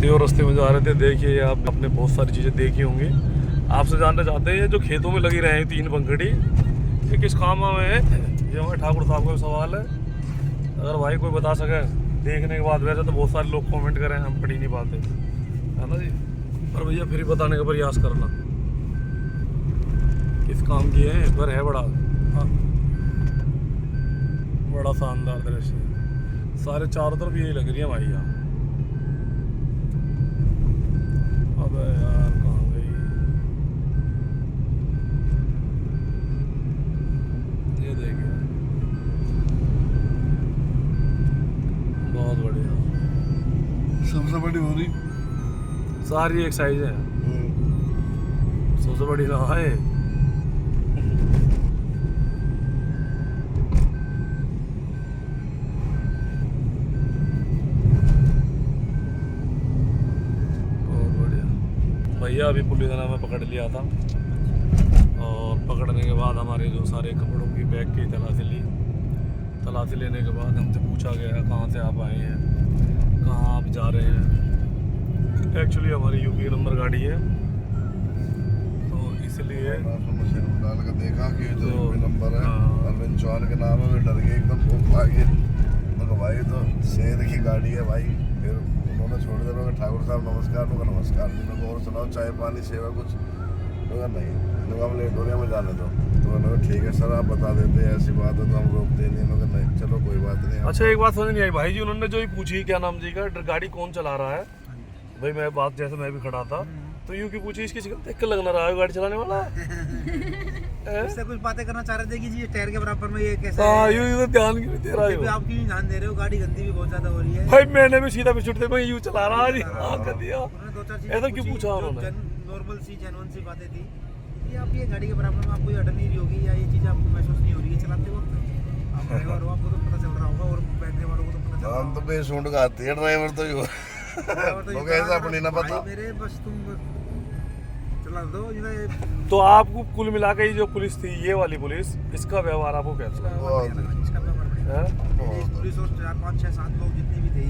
साथी और रास्ते में जा रहे थे, देखिए आप आपने बहुत सारी चीज़ें देखी होंगी। आपसे जानना चाहते हैं जो खेतों में लगी रहे हैं 3 पंखड़ी, ये किस काम में है? ये हमारे ठाकुर साहब का सवाल है। अगर भाई कोई बता सके देखने के बाद। वैसे तो बहुत सारे लोग कमेंट करें, हम पढ़ ही नहीं पाते, है ना जी। पर भैया फिर बताने का प्रयास करना किस काम की है। घर है बड़ा, हाँ, बड़ा शानदार दृश्य, सारे चारों तरफ यही लग रही है भाई। यहाँ अबे यार कहाँ गई ये, देखिए बहुत बढ़िया। सबसे बड़ी हो रही सारी एक साइज है, सबसे बड़ी ना है। भैया अभी पुलिस ने हमें पकड़ लिया था, और पकड़ने के बाद हमारे जो सारे कपड़ों की बैग की तलाशी ली। तलाशी लेने के बाद हमसे पूछा गया कहाँ से आप आए हैं, कहाँ आप जा रहे हैं। एक्चुअली हमारी यूपी नंबर गाड़ी है, तो इसलिए डाल कर देखा कि जो तो, यूपी नंबर है हाँ। अरविंद चौहान के नाम है, डर गए एकदम, भूख भागे। भाई तो शेर की गाड़ी है भाई। फिर उन्होंने छोड़ दिया, ठाकुर साहब नमस्कार। नमस्कार जी, और सुनाओ चाय पानी सेवा कुछ? नहीं, हम लेट हो रहे हैं, हमें जाने दो। तो उन्होंने ठीक है सर, आप बता देते हैं ऐसी बात है तो हम रोकते नहीं। नहीं चलो कोई बात नहीं। अच्छा एक बात समझ नहीं आई भाई जी, उन्होंने जो ही पूछी क्या नाम जी का, गाड़ी कौन चला रहा है भाई। मैं बात जैसे मैं भी खड़ा था तो यूं की पूछी, इसकी शक्ल देख के लग ना रहा है गाड़ी चलाने वाला है। इससे कुछ बातें करना चाह रहे थे कि जी टायर के बराबर में ये कैसा हाँ है? यूं तो ध्यान क्यों नहीं दे रहा भी है आप क्यों ध्यान दे रहे हो? गाड़ी गंदी भी बहुत ज्यादा हो रही है भाई। मैंने भी सीधा पिछुड़ते मैं यूं चला रहा जी, हाँ कर दिया। उन्होंने 2-4 चीजें ऐसा क्यों पूछी, पूछा जो उन्होंने? नॉर्मल सी जेन्युइन सी बातें थी कि आप ये गाड़ी के बराबर में आपको अटक नहीं रही होगी, या ये चीज आपको महसूस नहीं हो रही है चलाते वक्त? आप ड्राइवर हो, आपको तो पता चल रहा होगा, और बैठने वालों को तो पता चल रहा हम तो होगा। बेसूंड गाती है ड्राइवर तो यो ड्राइवर तो ये लोग ऐसा कहा, अपनी ना पता। भाई मेरे बस तुम चला दो तो आपको कुल मिला के ये जो पुलिस थी, ये वाली पुलिस, इसका व्यवहार आपको कैसा लगा? इसका व्यवहार बढ़िया। है? ये पुलिस और 4, 5, 6, 7 लोग जितने भी थे,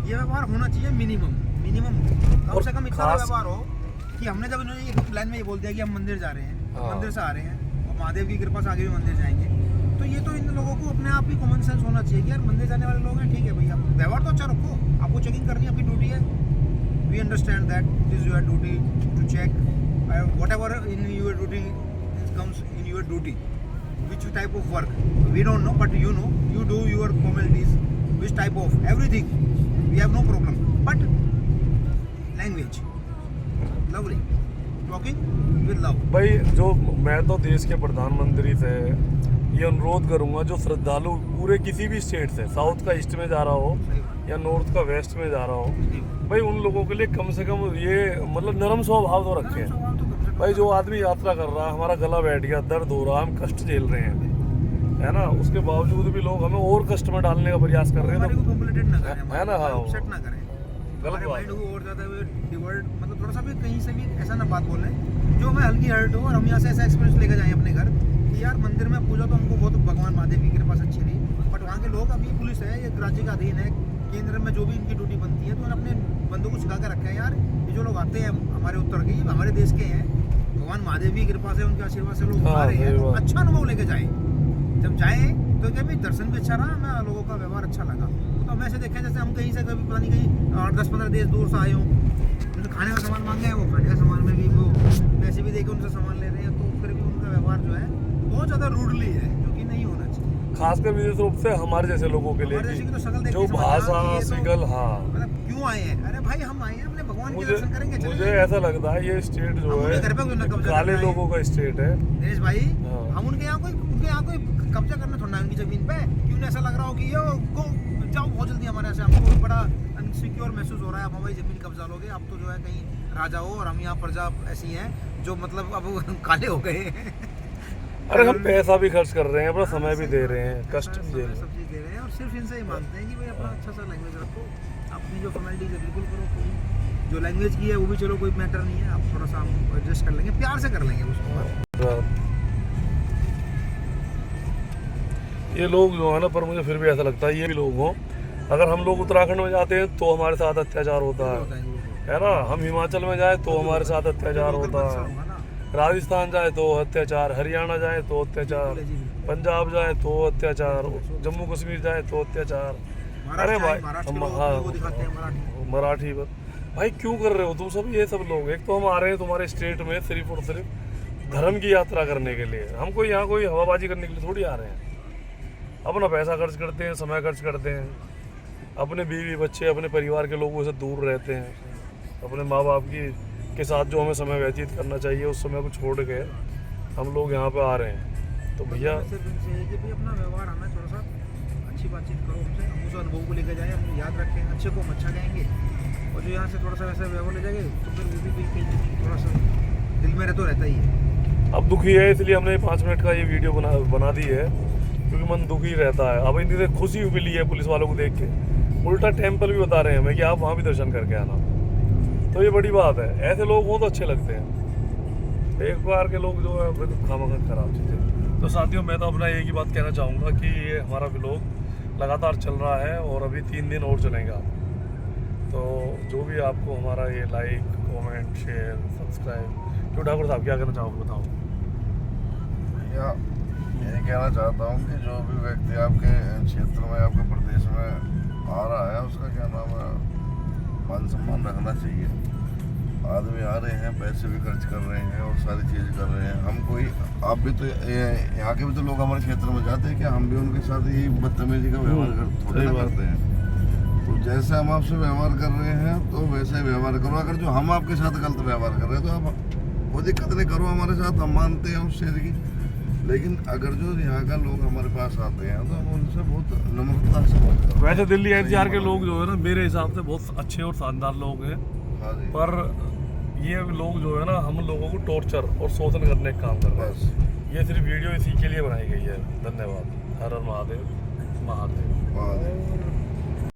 ये व्यवहार होना चाहिए मिनिमम कम और से कम इतना खास- व्यवहार हो कि हमने जब इन्होंने ये प्लान में ये बोल दिया कि हम मंदिर जा रहे हैं, हाँ। मंदिर से आ रहे हैं और महादेव की कृपा से आगे भी मंदिर जाएंगे, तो ये तो इन लोगों को अपने आप ही कॉमन सेंस होना चाहिए कि यार मंदिर जाने वाले लोग हैं, ठीक है भैया व्यवहार तो अच्छा रखो, आपको चेकिंग करनी आपकी ड्यूटी है। We understand that this is your duty to check whatever in your duty comes in your duty, which type of work we don't know, but you know, you do your formalities, which type of everything, we have no problem, but language lovely, talking with love। भाई जो मैं तो देश के प्रधानमंत्री से ये अनुरोध करूंगा, जो श्रद्धालु पूरे किसी भी स्टेट से, साउथ का ईस्ट में जा रहा हो या नॉर्थ का वेस्ट में जा रहा हो, भाई उन लोगों के लिए कम से कम ये मतलब नरम स्वभाव तो रखें भाई। जो आदमी यात्रा कर रहा है, हमारा गला बैठ गया, दर्द हो रहा है, हम कष्ट झेल रहे हैं, है ना, उसके बावजूद भी लोग हमें और कष्ट में डालने का प्रयास कर रहे हैं, हमारे को कॉम्प्लिकेट ना करें, है ना, हाँ, अपसेट ना करें, गलत हमारे बात माइंड है। को और ज्यादा डिवर्ट, मतलब थोड़ा सा भी कहीं से भी ऐसा ना बात बोलें जो हमें हल्की हर्ट हो, और हम यहाँ से ऐसा एक्सपीरियंस लेकर जाएं अपने घर कि यार मंदिर में पूजा तो हमको बहुत भगवान महादेव की कृपा से अच्छी रही, बट वहाँ के लोग, अभी पुलिस है, ये राज्य का अधीन है, केंद्र में जो भी इनकी ड्यूटी बनती है, तो उन्होंने अपने बंदों को सिखा कर रखा है यार, ये जो लोग आते हैं हमारे उत्तर के, हमारे देश के हैं, भगवान महादेव की कृपा से, उनके आशीर्वाद से लोग आ रहे हैं, तो अच्छा अनुभव लेके जाएं। जब जाएं तो क्या भाई दर्शन भी अच्छा रहा, हमें लोगों का व्यवहार अच्छा लगा। तो हम ऐसे देखें जैसे हम कहीं से कभी पता नहीं कहीं 10-15 देश दूर से आए हों, उनसे खाने का सामान मांगे हैं, वो खाने का सामान में भी वो पैसे भी देके उनसे सामान ले रहे हैं, तो फिर भी उनका व्यवहार जो है बहुत ज़्यादा रूडली है, जो कि नहीं होना चाहिए। खासकर विशेष रूप से हमारे जैसे लोगों के लिए हमारे जैसे की तो भी, शक्ल देख जो के समझ आ भाषा कि ये तो- सिकल, हाँ मतलब क्यों आए हैं? अरे भाई हम आए हैं अपने भगवान के मुझे दर्शन करेंगे, चले मुझे जाएंगे। ऐसा लगता है ये स्टेट जो हम है उनके घर पे क्यों ना कब्जा काले करना है? लोगों का स्टेट है। दिनेश भाई, हाँ। हम उनके यहाँ कोई कब्जा करना थोड़ा उनकी जमीन पे, क्यों ऐसा लग रहा हो कि ये गो जाओ बहुत जल्दी हमारे यहाँ से, हमको बड़ा अनसिक्योर महसूस हो रहा है, आप हमारी जमीन कब्जा लोगे, आप तो जो है कहीं राजा हो और हम यहाँ प्रजा ऐसी हैं जो मतलब अब काले हो गए हैं। अरे हम पैसा भी खर्च कर रहे हैं, अपना समय भी दे रहे हैं, कष्ट भी दे रहे सब हैं। चीज़ दे रहे हैं, और सिर्फ इनसे ही मांगते हैं कि भाई अपना अच्छा सा लैंग्वेज रखो, अपनी जो फॉर्मेलिटीज है बिल्कुल करो, कोई जो लैंग्वेज की है वो भी चलो कोई मैटर नहीं है, आप थोड़ा सा हम एडजस्ट कर लेंगे, प्यार से कर लेंगे उसको। ये लोग जो है ना, पर मुझे फिर भी ऐसा लगता है ये भी लोग हों, अगर हम लोग उत्तराखंड में जाते हैं तो हमारे साथ अत्याचार होता है ना। हम हिमाचल में जाए तो हमारे साथ अत्याचार होता है, राजस्थान जाए तो अत्याचार, हरियाणा जाए तो अत्याचार, पंजाब जाए तो अत्याचार, जम्मू कश्मीर जाए तो अत्याचार। अरे भाई मराठी भाई क्यों कर रहे हो तुम सब ये सब लोग? एक तो हम आ रहे हैं तुम्हारे स्टेट में सिर्फ और सिर्फ धर्म की यात्रा करने के लिए। हम कोई यहाँ कोई हवाबाजी करने के लिए थोड़ी आ रहे हैं। अपना पैसा खर्च करते हैं, समय खर्च करते हैं, अपने बीवी बच्चे अपने परिवार के लोगों से दूर रहते हैं, अपने माँ बाप के साथ जो हमें समय व्यतीत करना चाहिए उस समय को छोड़ के हम लोग यहाँ पे आ रहे हैं। तो भैया सिर्फ इनसे है कि भाई अपना व्यवहार हमें थोड़ा सा अच्छी बातचीत करो हमसे, हम उस अनुभव को लेकर जाएँ, हम याद रखें, अच्छे को हम अच्छा कहेंगे, और जो यहाँ से थोड़ा सा वैसा व्यवहार ले जाएंगे तो फिर वो भी कहीं थोड़ा सा दिल में तो रहता ही है। अब दुखी है इसलिए हमने 5 मिनट का ये वीडियो बना दी है, क्योंकि मन दुखी रहता है। अब इनसे खुशी मिली है पुलिस वालों को देख के, उल्टा टेम्पल भी बता रहे हैं हमें कि आप वहाँ भी दर्शन करके आना। तो ये बड़ी बात है, ऐसे लोग हो तो अच्छे लगते हैं। एक बार के लोग जो है खामखा खराब चीज़ें। तो साथियों मैं तो अपना एक ही बात कहना चाहूँगा कि ये हमारा व्लॉग लगातार चल रहा है और अभी 3 दिन और चलेगा। तो जो भी आपको हमारा ये लाइक कमेंट शेयर सब्सक्राइब, क्यों ठाकुर साहब क्या कहना चाहोगे बताओ? भैया ये कहना चाहता हूँ कि जो भी व्यक्ति आपके क्षेत्र में आपके प्रदेश में आ रहा है उसका क्या नाम है मान सम्मान रखना चाहिए। आदमी आ रहे हैं, पैसे भी खर्च कर रहे हैं और सारी चीज़ कर रहे हैं। हम कोई आप भी तो यहाँ के भी तो लोग हमारे क्षेत्र में जाते हैं, क्या हम भी उनके साथ ही बदतमीजी का व्यवहार थोड़े ना करते हैं? तो जैसे हम आपसे व्यवहार कर रहे हैं तो वैसे ही व्यवहार करो। अगर जो हम आपके साथ गलत व्यवहार कर रहे हैं तो आप कोई दिक्कत नहीं करो हमारे साथ, हम मानते हैं उस चीज़ की। लेकिन अगर जो यहाँ का लोग हमारे पास आते हैं तो हम उनसे बहुत नम्रता से बात करो। वैसे दिल्ली एनसीआर के लोग जो है ना मेरे हिसाब से बहुत अच्छे और शानदार लोग हैं, हाँ जी। पर ये लोग जो है ना हम लोगों को टॉर्चर और शोषण करने का काम कर रहे हैं। ये सिर्फ वीडियो इसी के लिए बनाई गई है। धन्यवाद। हर हर महादेव। महादेव। महादेव।